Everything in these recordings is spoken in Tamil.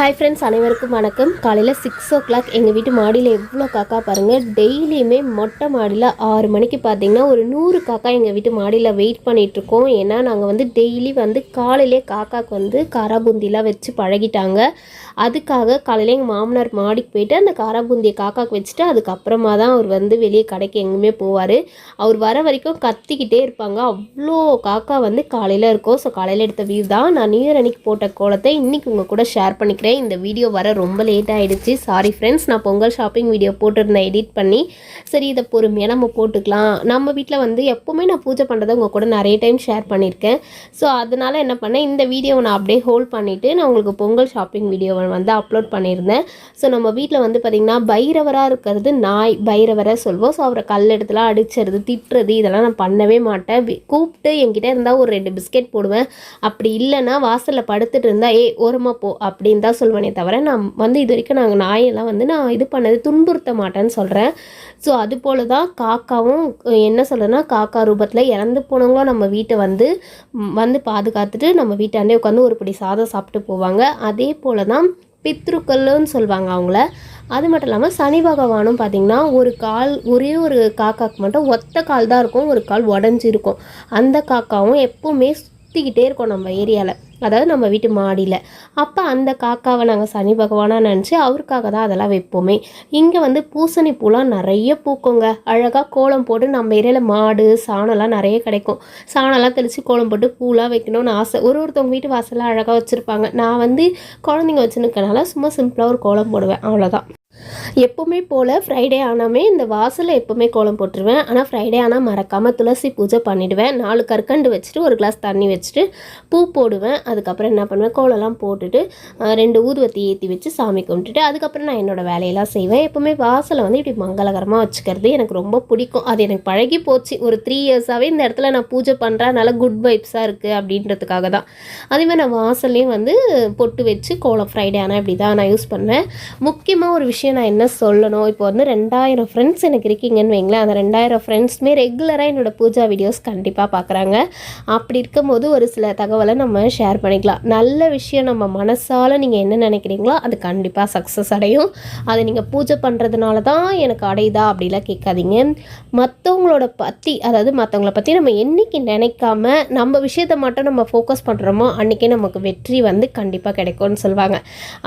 ஹாய் ஃப்ரெண்ட்ஸ், அனைவருக்கும் வணக்கம். காலையில் 6 o'clock எங்கள் வீட்டு மாடியில் எவ்வளோ காக்கா பாருங்கள். டெய்லியுமே மொட்டை மாடியில் 6 மணிக்கு பார்த்திங்கன்னா ஒரு 100 காக்கா எங்கள் வீட்டு மாடியில் வெயிட் பண்ணிகிட்ருக்கோம். ஏன்னா நாங்கள் வந்து டெய்லி வந்து காலையிலே காக்காவுக்கு வந்து காராபூந்திலாம் வச்சு பழகிட்டாங்க. அதுக்காக காலையில் எங்கள் மாமனார் மாடிக்கு போயிட்டு அந்த காராபூந்தியை காக்காவுக்கு வச்சுட்டு அதுக்கப்புறமா தான் அவர் வந்து வெளியே கடைக்கு எங்கேயுமே போவார். அவர் வர வரைக்கும் கத்திக்கிட்டே இருப்பாங்க. அவ்வளோ காக்கா வந்து காலையில் இருக்கும். ஸோ காலையில் எடுத்த வியூ தான் நான் நியூ இயர் அன்னைக்கு போட்ட கோலத்தை இன்றைக்கி உங்கள் கூட ஷேர் பண்ணிக்கிறேன். இந்த வீடியோ வர ரொம்ப லேட் ஆகிடுச்சு, சாரி ஃப்ரெண்ட்ஸ். நான் பொங்கல் ஷாப்பிங் வீடியோ போட்டிருந்தேன் எடிட் பண்ணி. சரி, இதை பொறுமையாக நம்ம போட்டுக்கலாம். நம்ம வீட்டில் வந்து எப்போவுமே நான் பூஜை பண்ணுறதை உங்கள் கூட நிறைய டைம் ஷேர் பண்ணியிருக்கேன். ஸோ அதனால் என்ன பண்ணேன், இந்த வீடியோவை நான் அப்படியே ஹோல்ட் பண்ணிவிட்டு நான் உங்களுக்கு பொங்கல் ஷாப்பிங் வீடியோவை வந்து அப்லோட் பண்ணியிருந்தேன். ஸோ நம்ம வீட்டில் வந்து பார்த்திங்கன்னா பைரவராக இருக்கிறது நாய் பைரவரை சொல்வோம். ஸோ அவரை கல்லெடுத்துலாம் அடிச்சுறது திட்டுறது இதெல்லாம் நான் பண்ணவே மாட்டேன். கூப்பிட்டு என்கிட்ட இருந்தால் ஒரு 2 பிஸ்கெட் போடுவேன். அப்படி இல்லைன்னா வாசலில் படுத்துட்டு இருந்தால் ஓரமாக போ அப்படின்னு தான் சொல்லுவேனே தவிர நான் வந்து இது வரைக்கும் நாங்கள் நாயெல்லாம் வந்து நான் இது பண்ணது துன்புறுத்த மாட்டேன்னு சொல்கிறேன். ஸோ அது போல் தான் காக்காவும் என்ன சொல்கிறேன்னா, காக்கா ரூபத்தில் இறந்து போனவங்களும் நம்ம வீட்டை வந்து பாதுகாத்துட்டு நம்ம வீட்டாண்டே உட்காந்து ஒரு பிடி சாதம் சாப்பிட்டு போவாங்க. அதே போல் தான் பித்ருக்கள்னு சொல்லுவாங்க அவங்கள. அது மட்டும் இல்லாமல் சனி பகவானும் பார்த்திங்கன்னா ஒரே ஒரு காக்காவுக்கு மட்டும் ஒத்த கால் தான் இருக்கும், ஒரு கால் உடஞ்சிருக்கும். அந்த காக்காவும் எப்போவுமே சுற்றிக்கிட்டே இருக்கும் நம்ம ஏரியாவில், அதாவது நம்ம வீட்டு மாடியில். அப்போ அந்த காக்காவை நாங்கள் சனி பகவானாக நினச்சி அவருக்காக தான் அதெல்லாம் வைப்போமே. இங்கே வந்து பூசணி பூலாம் நிறைய பூக்குங்க. அழகாக கோலம் போட்டு நம்ம ஏரியாவில் மாடு சாணம்லாம் நிறைய கிடைக்கும். சாணம்லாம் தெளித்து கோலம் போட்டு பூலாம் வைக்கணும்னு ஆசை. ஒருத்தவங்க வீட்டு வாசலாம் அழகாக வச்சுருப்பாங்க. நான் வந்து குழந்தைங்க வச்சுருக்கனால சும்மா சிம்பிளாக ஒரு கோலம் போடுவேன், அவ்வளோதான். எப்போவுமே போல் ஃப்ரைடே ஆனாமே இந்த வாசலில் எப்போவுமே கோலம் போட்டுருவேன். ஆனால் ஃப்ரைடே ஆனால் மறக்காமல் துளசி பூஜை பண்ணிவிடுவேன். 4 கற்கண்டு வச்சுட்டு ஒரு கிளாஸ் தண்ணி வச்சுட்டு பூ போடுவேன். அதுக்கப்புறம் என்ன பண்ணுவேன், கோலம்லாம் போட்டுட்டு 2 ஊதுவத்தி ஏற்றி வச்சு சாமி கும்பிட்டுட்டு அதுக்கப்புறம் நான் என்னோடய வேலையெல்லாம் செய்வேன். எப்போவுமே வாசலை வந்து இப்படி மங்களகரமாக வச்சுக்கிறது எனக்கு ரொம்ப பிடிக்கும். அது எனக்கு பழகி போச்சு. ஒரு 3 இயர்ஸாகவே இந்த இடத்துல நான் பூஜை பண்ணுறேன், நல்லா குட் வைப்ஸாக இருக்குது அப்படின்றதுக்காக தான். அதேமாதிரி நான் வாசல்லையும் வந்து பொட்டு வச்சு கோலம் ஃப்ரைடே ஆனால் இப்படி தான் நான் யூஸ் பண்ணுவேன். முக்கியமாக ஒரு விஷயம் நான் என்ன சொல்லணும், இப்போ வந்து 2000 ஃப்ரெண்ட்ஸ் எனக்கு இருக்கீங்கன்னு வைங்களேன். அந்த 2000 ஃப்ரெண்ட்ஸுமே ரெகுலராக என்னோடய பூஜா வீடியோஸ் கண்டிப்பாக பார்க்குறாங்க. அப்படி இருக்கும்போது ஒரு சில தகவலை நம்ம ஷேர் பண்ணிக்கலாம். நல்ல விஷயம் நம்ம மனசால் நீங்கள் என்ன நினைக்கிறீங்களோ அது கண்டிப்பாக சக்ஸஸ் அடையும். அதை நீங்கள் பூஜை பண்ணுறதுனால தான் எனக்கு அடையுதா அப்படிலாம் கேட்காதீங்க. மற்றவங்கள பற்றி நம்ம என்றைக்கு நினைக்காம நம்ம விஷயத்தை மட்டும் நம்ம ஃபோக்கஸ் பண்ணுறோமோ அன்றைக்கே நமக்கு வெற்றி வந்து கண்டிப்பாக கிடைக்கும்னு சொல்லுவாங்க.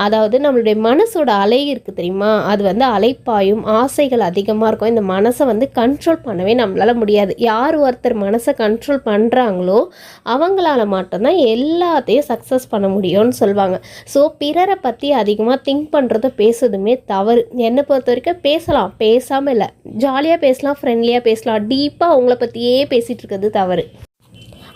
அதாவது நம்மளுடைய மனசோட அலை இருக்குது தெரியுமா, அது வந்து அலைப்பாயும், ஆசைகள் அதிகமாக இருக்கும். இந்த மனசை வந்து கண்ட்ரோல் பண்ணவே நம்மளால் முடியாது. யார் ஒருத்தர் மனசை கண்ட்ரோல் பண்ணுறாங்களோ அவங்களால மட்டும்தான் எல்லாத்தையும் சக்ஸஸ் பண்ண முடியும்னு சொல்லுவாங்க. ஸோ பிறரை பற்றி அதிகமாக திங்க் பண்ணுறத பேசுறதுமே தவறு. என்னை பொறுத்த வரைக்கும் பேசலாம், பேசாமல் இல்லை, ஜாலியாக பேசலாம், ஃப்ரெண்ட்லியாக பேசலாம். டீப்பாக அவங்கள பற்றியே பேசிகிட்டு இருக்கிறது தவறு.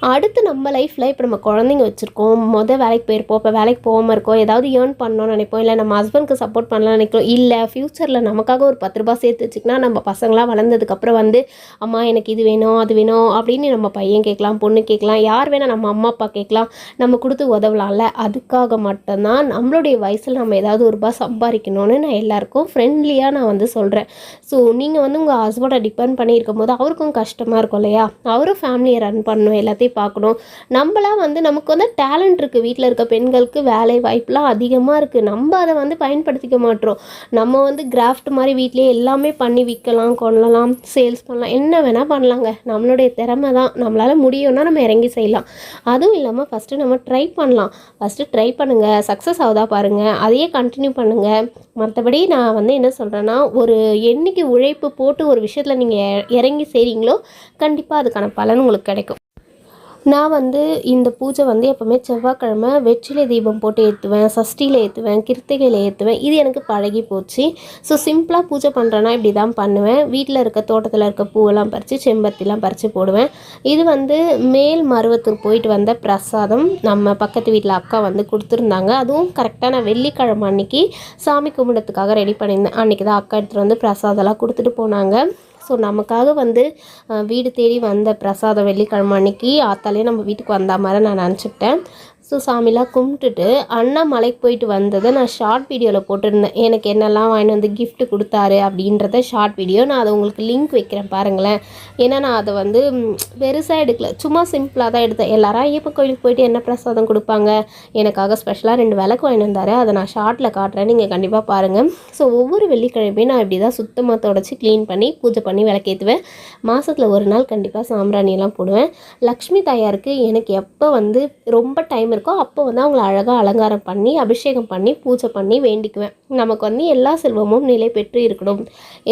அடுத்து நம்ம லைஃப்பில் இப்போ நம்ம குழந்தைங்க வச்சுருக்கோம், வேலைக்கு போயிருப்போம், இப்போ வேலைக்கு போகாமல் இருக்கோம், ஏதாவது ஏர்ன் பண்ணணும்னு நினைப்போம், இல்லை நம்ம ஹஸ்பண்ட்க்கு சப்போர்ட் பண்ணலாம்னு நினைக்கிறோம், இல்லை ஃப்யூச்சரில் நமக்காக ஒரு 10 ரூபா சேர்த்து வச்சுக்கினா நம்ம பசங்களாம் வளர்ந்ததுக்கப்புறம் வந்து அம்மா எனக்கு இது வேணும் அது வேணும் அப்படின்னு நம்ம பையன் கேட்கலாம், பொண்ணு கேட்கலாம், யார் வேணால் நம்ம அம்மா அப்பா கேட்கலாம், நம்ம கொடுத்து உதவலாம்ல. அதுக்காக மட்டும்தான் நம்மளுடைய வயசில் நம்ம ஏதாவது ஒரு ரூபா சம்பாதிக்கணும்னு நான் எல்லாருக்கும் ஃப்ரெண்ட்லியாக நான் வந்து சொல்கிறேன். ஸோ நீங்கள் வந்து உங்கள் ஹஸ்பண்டை டிபெண்ட் பண்ணியிருக்கும் போது அவருக்கும் கஷ்டமாக இருக்கும் இல்லையா, அவரும் ஃபேமிலியை ரன் பண்ணணும், எல்லாத்தையும் பார்க்கணும். நம்மளாம் வந்து நமக்கு வந்து டேலண்ட் இருக்குது, வீட்டில் இருக்க பெண்களுக்கு வேலை வாய்ப்புலாம் அதிகமாக இருக்குது. நம்ம அதை வந்து பயன்படுத்திக்க மாட்டோம். நம்ம வந்து கிராஃப்ட் மாதிரி வீட்டிலேயே எல்லாமே பண்ணி விற்கலாம், கொள்ளலாம், சேல்ஸ் பண்ணலாம், என்ன வேணால் பண்ணலாங்க. நம்மளுடைய திறமை தான், நம்மளால் முடியும்னா நம்ம இறங்கி செய்யலாம். அதுவும் இல்லாமல் ஃபஸ்ட்டு நம்ம ட்ரை பண்ணலாம். ஃபஸ்ட்டு ட்ரை பண்ணுங்கள், சக்ஸஸ் ஆகுதா பாருங்கள், அதையே கண்டினியூ பண்ணுங்கள். மற்றபடி நான் வந்து என்ன சொல்கிறேன்னா, ஒரு என்னைக்கு உழைப்பு போட்டு ஒரு விஷயத்தில் நீங்கள் இறங்கி செய்கிறீங்களோ கண்டிப்பாக அதுக்கான பலன் உங்களுக்கு கிடைக்கும். நான் வந்து இந்த பூஜை வந்து எப்போவுமே செவ்வாய்க்கிழமை வெற்றிலை தீபம் போட்டு ஏற்றுவேன், சஷ்டியில் ஏற்றுவேன், கிருத்திகையில் ஏற்றுவேன். இது எனக்கு பழகி போச்சு. ஸோ சிம்பிளாக பூஜை பண்ணுறேன்னா இப்படி தான் பண்ணுவேன். வீட்டில் இருக்க தோட்டத்தில் இருக்க பூவெல்லாம் பறித்து செம்பருத்திலாம் பறித்து போடுவேன். இது வந்து மேல் மருவத்தூர் போயிட்டு வந்த பிரசாதம் நம்ம பக்கத்து வீட்டில் அக்கா வந்து கொடுத்துருந்தாங்க. அதுவும் கரெக்டாக நான் வெள்ளிக்கிழமை அன்றைக்கி சாமி கும்பிடத்துக்காக ரெடி பண்ணியிருந்தேன். அன்றைக்கி தான் அக்கா எடுத்துகிட்டு வந்து பிரசாதம்லாம் கொடுத்துட்டு போனாங்க. ஸோ நமக்காக வந்து வீடு தேடி வந்த பிரசாதம் வெள்ளிக்கிழமை அன்றைக்கி ஆத்தாலே நம்ம வீட்டுக்கு வந்த மாதிரி நான் நினச்சிக்கிட்டேன். ஸோ சாமிலாம் கும்பிட்டுட்டு அண்ணா மலைக்கு போயிட்டு வந்ததை நான் ஷார்ட் வீடியோவில் போட்டிருந்தேன். எனக்கு என்னெல்லாம் வாங்கிட்டு வந்து gift கொடுத்தாரு அப்படின்றத ஷார்ட் வீடியோ நான் அதை உங்களுக்கு லிங்க் வைக்கிறேன் பாருங்களேன். ஏன்னா நான் அதை வந்து பெருசாக எடுக்கல, சும்மா சிம்பிளாக தான் எடுத்தேன். எல்லாரும் ஐயப்பன் கோயிலுக்கு போயிட்டு என்ன பிரசாதம் கொடுப்பாங்க, எனக்காக ஸ்பெஷலாக 2 விளக்கு வாங்கிட்டு வந்தார். அதை நான் ஷார்ட்டில் காட்டுறேன், நீங்கள் கண்டிப்பாக பாருங்கள். ஸோ ஒவ்வொரு வெள்ளிக்கிழமையும் நான் இப்படி தான் சுத்தமாக தொடச்சி க்ளீன் பண்ணி பூஜை பண்ணி விளக்கேற்றுவேன். மாதத்தில் ஒரு நாள் கண்டிப்பாக சாம்பிராணியெல்லாம் போடுவேன். லக்ஷ்மி தாயாருக்கு எனக்கு எப்போ வந்து ரொம்ப டைம் இருக்கோ அப்போ வந்து அவங்கள அழகாக அலங்காரம் பண்ணி அபிஷேகம் பண்ணி பூஜை பண்ணி வேண்டிக்குவேன். நமக்கு வந்து எல்லா செல்வமும் நிலை பெற்று இருக்கணும்,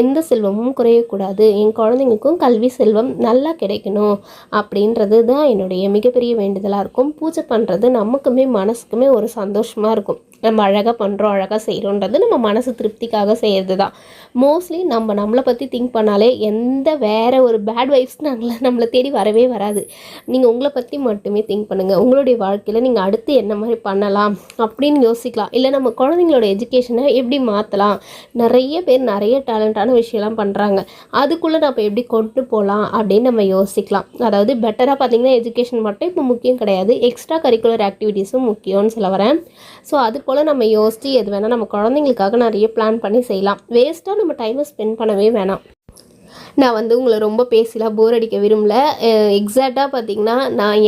எந்த செல்வமும் குறையக்கூடாது, என் குழந்தைங்களுக்கும் கல்வி செல்வம் நல்லா கிடைக்கணும் அப்படின்றது தான் என்னுடைய மிகப்பெரிய வேண்டுதலாக இருக்கும். பூஜை பண்ணுறது நமக்குமே மனசுக்குமே ஒரு சந்தோஷமாக இருக்கும். நம்ம அழகாக பண்ணுறோம், அழகாக செய்கிறோன்றது நம்ம மனசு திருப்திக்காக செய்கிறது தான். மோஸ்ட்லி நம்மளை பற்றி திங்க் பண்ணாலே எந்த வேறு ஒரு பேட் வைப்ஸ் நம்மளை தேடி வரவே வராது. நீங்கள் உங்களை பற்றி மட்டுமே திங்க் பண்ணுங்கள். உங்களுடைய வாழ்க்கையில் நீங்கள் அடுத்து என்ன மாதிரி பண்ணலாம் அப்படின்னு யோசிக்கலாம். இல்லை நம்ம குழந்தைங்களோட எஜுகேஷனை எப்படி மாற்றலாம், நிறைய பேர் நிறைய டேலண்டான விஷயம்லாம் பண்ணுறாங்க, அதுக்குள்ளே நம்ம எப்படி கொண்டு போகலாம் அப்படின்னு நம்ம யோசிக்கலாம். அதாவது பெட்டராக பார்த்திங்கன்னா எஜுகேஷன் மட்டும் இப்போ முக்கியம் கிடையாது, எக்ஸ்ட்ரா கரிக்குலர் ஆக்டிவிட்டீஸும் முக்கியம்னு சொல்ல வரேன். ஸோ அது போல் நம்ம யோசித்து எது வேணால் நம்ம குழந்தைங்களுக்காக நிறைய பிளான் பண்ணி செய்யலாம். வேஸ்ட்டாக நம்ம டைமை ஸ்பெண்ட் பண்ணவே வேணாம். நான் வந்து உங்களை ரொம்ப பேசலாம் போர் அடிக்க விரும்பல. எக்ஸாக்டாக பார்த்திங்கன்னா நான்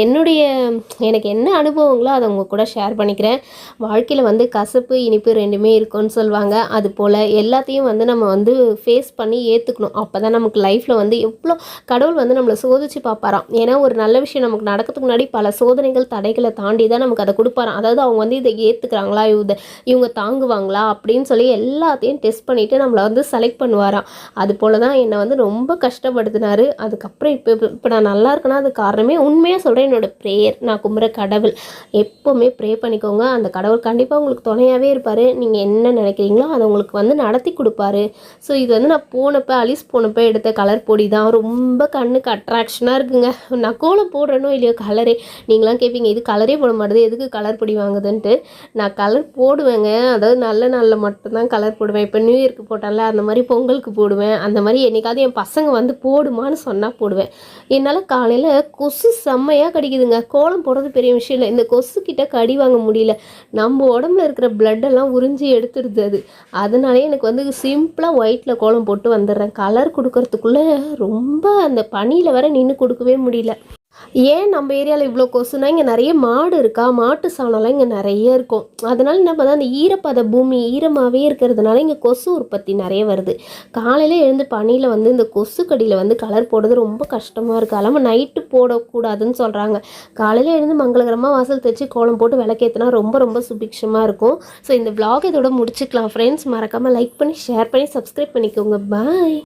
எனக்கு என்ன அனுபவங்களோ அதை உங்கள் கூட ஷேர் பண்ணிக்கிறேன். வாழ்க்கையில் வந்து கசப்பு இனிப்பு ரெண்டுமே இருக்கும்னு சொல்லுவாங்க. அது போல் எல்லாத்தையும் வந்து நம்ம வந்து ஃபேஸ் பண்ணி ஏற்றுக்கணும். அப்போ தான் நமக்கு லைஃப்பில் வந்து எவ்வளோ கடவுள் வந்து நம்மளை சோதிச்சு பார்ப்பாராம். ஏன்னா ஒரு நல்ல விஷயம் நமக்கு நடக்கிறதுக்கு முன்னாடி பல சோதனைகள் தடைகளை தாண்டி தான் நமக்கு அதை கொடுப்பாராம். அதாவது அவங்க வந்து இதை ஏற்றுக்கிறாங்களா, இவங்க தாங்குவாங்களா அப்படின்னு சொல்லி எல்லாத்தையும் டெஸ்ட் பண்ணிவிட்டு நம்மளை வந்து செலக்ட் பண்ணுவாராம். அது போல் தான் என்னை வந்து ரொம்ப கஷ்டப்படுத்தினார். அதுக்கப்புறம் இப்போ நான் நல்லா இருக்கேன்னா அது காரணமே உண்மையாக சொல்கிறேன் என்னோடய ப்ரேயர். நான் கும்புற கடவுள். எப்போவுமே ப்ரே பண்ணிக்கோங்க, அந்த கடவுள் கண்டிப்பாக உங்களுக்கு துணையாகவே இருப்பார். நீங்கள் என்ன நினைக்கிறீங்களோ அதை உங்களுக்கு வந்து நடத்தி கொடுப்பாரு. ஸோ இது வந்து நான் அலிஸ் போனப்போ எடுத்த கலர் பொடி தான். ரொம்ப கண்ணுக்கு அட்ராக்ஷனாக இருக்குங்க. நான் கோலம் போடுறேனோ இல்லையோ கலரே, நீங்களாம் கேட்பீங்க இது கலரே போட மாட்டேது எதுக்கு கலர் பொடி வாங்குதுன்ட்டு. நான் கலர் போடுவேங்க, அதாவது நல்ல நாளில் மட்டும்தான் கலர் போடுவேன். இப்போ நியூ இயர்க்கு போட்டால அந்த மாதிரி பொங்கலுக்கு போடுவேன். அந்த மாதிரி என்னைக்காவது என் பசங்க வந்து போடுமான்னு சொன்னால் போடுவேன். என்னால் காலையில் கொசு செம்மையாக கடிக்குதுங்க. கோலம் போடுறது பெரிய விஷயம் இல்லை, இந்த கொசு கிட்ட கடி வாங்க முடியல. நம்ம உடம்புல இருக்கிற பிளட்டெல்லாம் உறிஞ்சி எடுத்துடுது அது. அதனாலே எனக்கு வந்து சிம்பிளாக ஒயிட்டில் கோலம் போட்டு வந்துடுறேன். கலர் கொடுக்கறதுக்குள்ளே ரொம்ப அந்த பனியில் வர நின்று கொடுக்கவே முடியல. ஏன் நம்ம ஏரியாவில் இவ்வளோ கொசுனா, இங்கே நிறைய மாடு இருக்கா, மாட்டு சாணம்லாம் இங்கே நிறைய இருக்கும். அதனால என்ன பண்ணால் அந்த ஈரப்பத பூமி ஈரமாகவே இருக்கிறதுனால இங்கே கொசு உற்பத்தி நிறைய வருது. காலையில் எழுந்து பனியில் வந்து இந்த கொசு கடியில் வந்து கலர் போடுறது ரொம்ப கஷ்டமாக இருக்குது. அதெல்லாம் நைட்டு போடக்கூடாதுன்னு சொல்கிறாங்க. காலையில் எழுந்து மங்களகரமாக வாசல் தைச்சி கோலம் போட்டு விளக்கேற்றினா ரொம்ப ரொம்ப சுபிக்ஷமாக இருக்கும். ஸோ இந்த vlog இதோட முடிச்சுக்கலாம் ஃப்ரெண்ட்ஸ். மறக்காமல் லைக் பண்ணி ஷேர் பண்ணி சப்ஸ்கிரைப் பண்ணிக்கோங்க. பாய்.